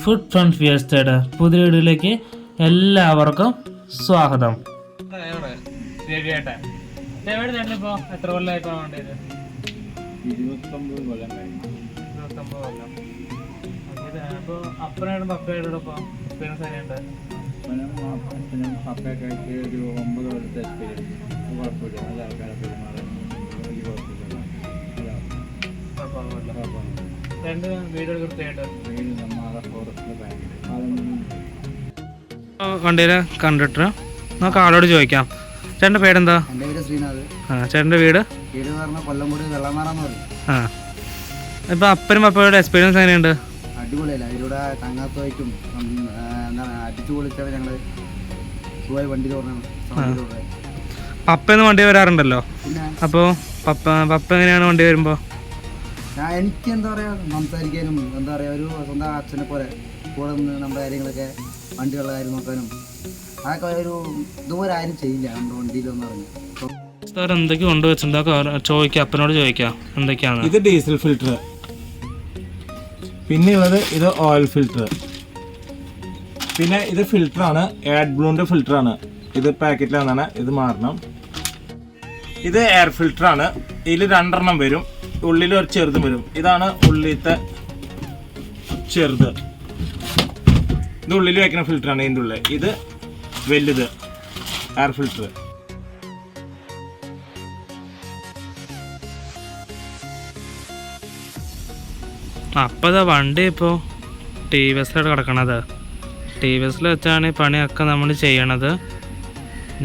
Food from ഫിയസ്റ്റയുടെ പുതിയ വീഡിയോയിലേക്ക് എല്ലാവർക്കും സ്വാഗതം. ഇപ്പോൾ എത്ര കൊല്ലമായിട്ടാണ് വേണ്ടത്? 29 കൊല്ലം കഴിഞ്ഞു. 29 കൊല്ലം. അപ്പോൾ അപ്പനായിട്ടും പപ്പയായിട്ടും ഇപ്പോൾ എക്സ്പീരിയൻസ് എങ്ങനെയുണ്ട്? അപ്പനും പപ്പയൊക്കെ ആയിട്ട് ഒരു 9 കൊല്ലത്തെ എക്സ്പീരിയൻസ്. കുഴപ്പമില്ല, നല്ല ആൾക്കാരെ പെരുമാറാൻ വലിയ കുഴപ്പമില്ല. രണ്ട് വീടുകൾ കൃത്യമായിട്ട് വീട് നമ്മുടെ ഫോറസ്റ്റിലെ ബാങ്കിൽ വണ്ടിയിലെ കണ്ടിട്ട് നമുക്ക് ആളോട് ചോദിക്കാം. ചേട്ടൻ്റെ പേരെന്താ? എൻ്റെ പേര് ശ്രീനാഥ്. ചേട്ടൻ്റെ വീട് വീട് പറഞ്ഞാൽ കൊല്ലംകോട് വെള്ളമാറാന്ന് പറയും. ഇപ്പോൾ അപ്പനും പപ്പയുടെ എക്സ്പീരിയൻസ് എങ്ങനെയുണ്ട്? അടിപൊളിയല്ല, ഇതിലൂടെ തങ്ങാത്തോയ്ക്കും എന്താണ് അടിച്ചു പൊളിച്ചാൽ ഞങ്ങൾ സുഖമായി വണ്ടി തുറന്നു. പപ്പന്ന് വണ്ടി വരാറുണ്ടല്ലോ, പിന്നെ അപ്പോൾ പപ്പ എങ്ങനെയാണ് വണ്ടി വരുമ്പോൾ? എനിക്ക് എന്താ പറയുക, സംസാരിക്കാനും എന്താ പറയുക, ഒരു സ്വന്തം അച്ഛനെ പോലെ കൂടെ നിന്ന് നമ്മുടെ കാര്യങ്ങളൊക്കെ വണ്ടികളുടെ കാര്യം നോക്കാനും അതൊക്കെ ഒരു ഇതുപോലെ ആരും ചെയ്യില്ല നമ്മുടെ വണ്ടിയിലെന്ന് പറഞ്ഞു. സാർ എന്തൊക്കെ കൊണ്ടുവച്ചിട്ടുണ്ടോ ചോദിക്കാം, അപ്പനോട് ചോദിക്കാം എന്തൊക്കെയാണ്. ഇത് ഡീസൽ ഫിൽറ്റർ, പിന്നെ ഉള്ളത് ഇത് ഓയിൽ ഫിൽറ്റർ, പിന്നെ ഇത് ഫിൽറ്ററാണ്, ആഡ് ബ്ലൂൻ്റെ ഫിൽറ്ററാണ്. ഇത് പാക്കറ്റിലാണെന്നാണ്, ഇത് മാറണം. ഇത് എയർ ഫിൽറ്ററാണ്, ഇതിൽ 2 എണ്ണം വരും, ഉള്ളിൽ ഒരു ചെറുതും വരും. ഇതാണ് ഉള്ളിലത്തെ ചെറുത്, ഇത് ഉള്ളിൽ വയ്ക്കുന്ന ഫിൽറ്ററാണ്. ഇതിൻ്റെ ഉള്ളിൽ ഇത് വലുത് എയർ ഫിൽറ്റർ. അപ്പോൾ വണ്ടി ഇപ്പോൾ ടി വി എസിലാണ് കിടക്കണത്. ടി വി എസിൽ വെച്ചാണ് ഈ പണിയൊക്കെ നമ്മൾ ചെയ്യണത്.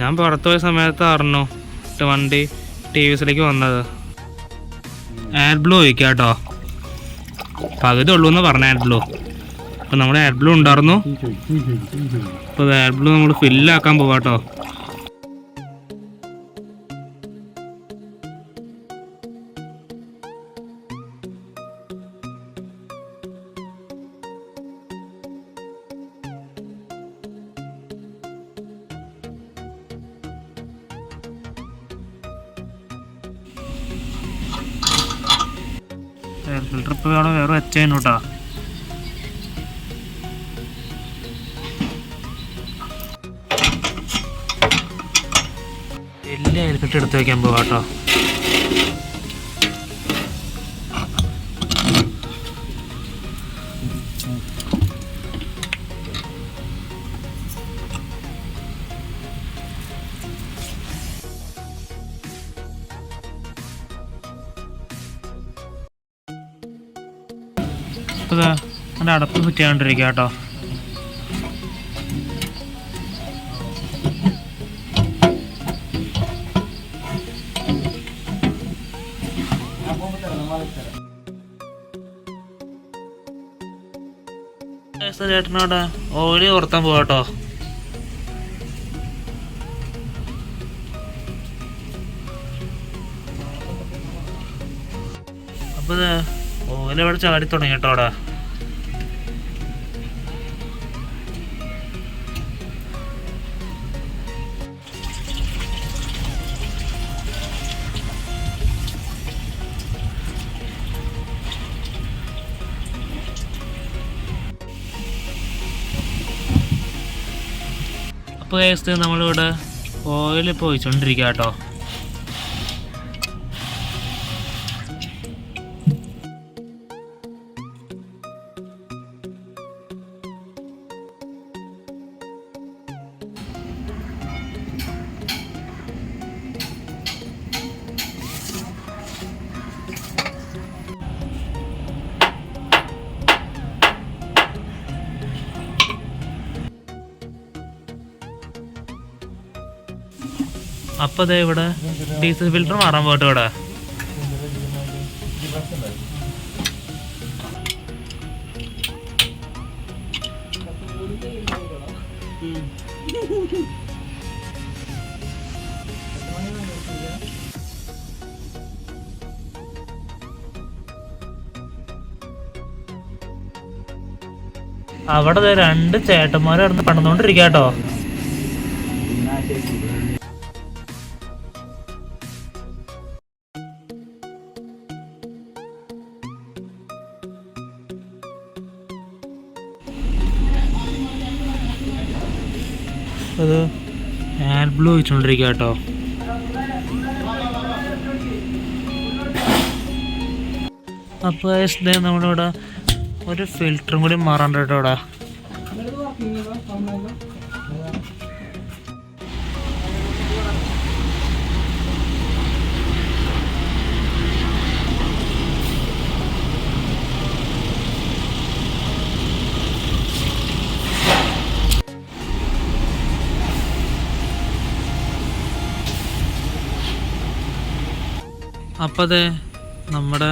ഞാൻ പുറത്തു പോയ സമയത്ത് അറിഞ്ഞു വണ്ടി ടി വി എസിലേക്ക് വന്നത്. ആഡ് ബ്ലൂ ഒഴിക്കാം കേട്ടോ, പകുതി ഉള്ളൂ എന്ന് പറഞ്ഞ ആഡ് ബ്ലൂ. അപ്പോൾ നമ്മുടെ ആഡ് ബ്ലൂ ഉണ്ടായിരുന്നു, അപ്പോൾ ആഡ് ബ്ലൂ നമ്മൾ ഫില്ലാക്കാൻ പോവാം കേട്ടോ. എയർ ഫിൽറ്റർ ഇപ്പോൾ വേറെ വെച്ചതിന് കേട്ടോ. വലിയ എയർ ഫിൽറ്റർ എടുത്ത് വയ്ക്കാൻ പോവാ കേട്ടോ. അതിൻ്റെ അടപ്പ് പറ്റിയാണ്ടിരിക്കുക കേട്ടോ. ചേട്ടനോടെ ഓയില് ഓർത്താൻ പോവാട്ടോ. അപ്പോൾ ഇത് ഓയില് ഇവിടെ ചാടി തുടങ്ങി കേട്ടോ. അവിടെ അപ്പോൾ കേസ് നമ്മളിവിടെ ഓയിൽ ഇപ്പോൾ ഒഴിച്ചുകൊണ്ടിരിക്കുക കേട്ടോ. അപ്പോൾ അതേ ഇവിടെ ഡീസൽ ഫിൽറ്റർ മാറാൻ പോയിട്ട് ഇവിടെ അവിടെ 2 ചേട്ടന്മാർ കിടന്ന് പണിതുകൊണ്ടിരിക്കുക കേട്ടോ. അത് ആഡ് ബ്ലൂ ഒഴിച്ചുകൊണ്ടിരിക്കുക കേട്ടോ. അപ്പോൾ നമ്മുടെ ഇവിടെ ഒരു ഫിൽറ്ററും കൂടി മാറാണ്ട് കേട്ടോ ഇവിടെ. അപ്പോൾ അതെ നമ്മുടെ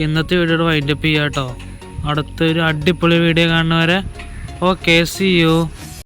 ഇന്നത്തെ വീഡിയോ വൈൻഡപ്പ് ചെയ്യാം കേട്ടോ. അടുത്തൊരു അടിപൊളി വീഡിയോ കാണുന്നവരെ ഓക്കെ, സീ യു.